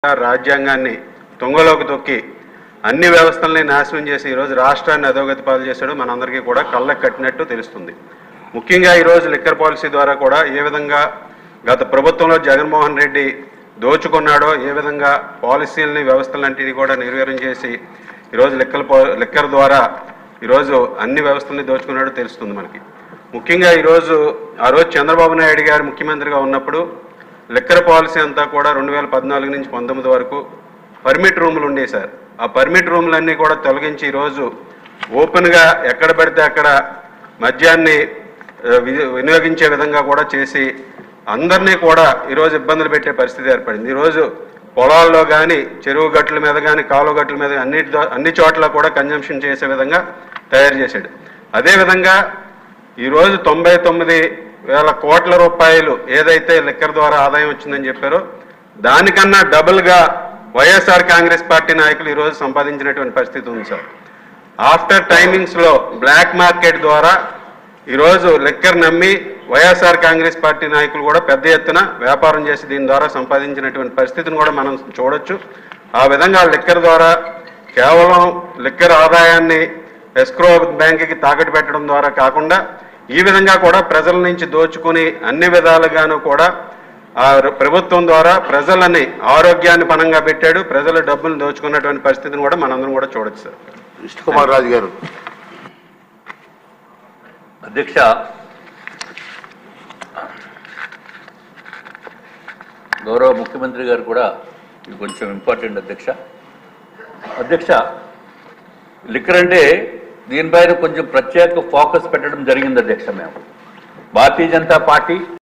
రాజ్యాంగాన్ని తుంగలోకి తొక్కి అన్ని వ్యవస్థల్ని నాశనం చేసి ఈరోజు రాష్ట్రాన్ని అధోగతి పాలు చేశాడు. మనందరికీ కూడా కళ్ళకు కట్టినట్టు తెలుస్తుంది. ముఖ్యంగా ఈరోజు లిక్కర్ పాలసీ ద్వారా కూడా ఏ విధంగా గత ప్రభుత్వంలో జగన్మోహన్ రెడ్డి దోచుకున్నాడో, ఏ విధంగా పాలసీలని వ్యవస్థలన్నింటినీ కూడా నిర్వీర్యం చేసి ఈరోజు లిక్కర్ ద్వారా ఈరోజు అన్ని వ్యవస్థల్ని దోచుకున్నాడో తెలుస్తుంది మనకి. ముఖ్యంగా ఈరోజు ఆ రోజు చంద్రబాబు నాయుడు గారు ముఖ్యమంత్రిగా ఉన్నప్పుడు లిక్కర్ పాలసీ అంతా కూడా 2014 నుంచి 19 వరకు పర్మిట్ రూములు ఉండే సార్. ఆ పర్మిట్ రూములన్నీ కూడా తొలగించి ఈరోజు ఓపెన్గా ఎక్కడ పడితే అక్కడ మద్యాన్ని వినియోగించే విధంగా కూడా చేసి అందరినీ కూడా ఈరోజు ఇబ్బందులు పెట్టే పరిస్థితి ఏర్పడింది. ఈరోజు పొలాల్లో కానీ, చెరువు గట్ల మీద కానీ, కాలువ గట్ల మీద అన్ని చోట్ల కూడా కన్జంప్షన్ చేసే విధంగా తయారు చేశాడు. అదేవిధంగా ఈరోజు 99,000 కోట్ల రూపాయలు ఏదైతే లిక్కర్ ద్వారా ఆదాయం వచ్చిందని చెప్పారో దానికన్నా డబుల్గా వైఎస్ఆర్ కాంగ్రెస్ పార్టీ నాయకులు ఈరోజు సంపాదించినటువంటి పరిస్థితి ఉంది సార్. ఆఫ్టర్ టైమింగ్స్లో బ్లాక్ మార్కెట్ ద్వారా ఈరోజు లిక్కర్ నమ్మి వైఎస్ఆర్ కాంగ్రెస్ పార్టీ నాయకులు కూడా పెద్ద ఎత్తున వ్యాపారం చేసి దీని ద్వారా సంపాదించినటువంటి పరిస్థితిని కూడా మనం చూడొచ్చు. ఆ విధంగా లిక్కర్ ద్వారా కేవలం లిక్కర్ ఆదాయాన్ని ఎస్క్రో బ్యాంకుకి తాకట్టు పెట్టడం ద్వారా కాకుండా ఈ విధంగా కూడా ప్రజల నుంచి దోచుకుని అన్ని విధాలుగాను కూడా ఆ ప్రభుత్వం ద్వారా ప్రజలని ఆరోగ్యాన్ని పణంగా పెట్టాడు. ప్రజల డబ్బులు దోచుకున్నటువంటి పరిస్థితిని కూడా మనందరం కూడా చూడొచ్చు సార్. కృష్ణకుమార్ రాజు గారు. అధ్యక్ష, గౌరవ ముఖ్యమంత్రి గారు కూడా ఇది కొంచెం ఇంపార్టెంట్ అధ్యక్ష. లిక్కర్ అంటే దీనిపైన కొంచెం ప్రత్యేక ఫోకస్ పెట్టడం జరిగింది అధ్యక్ష. మేము భారతీయ జనతా పార్టీ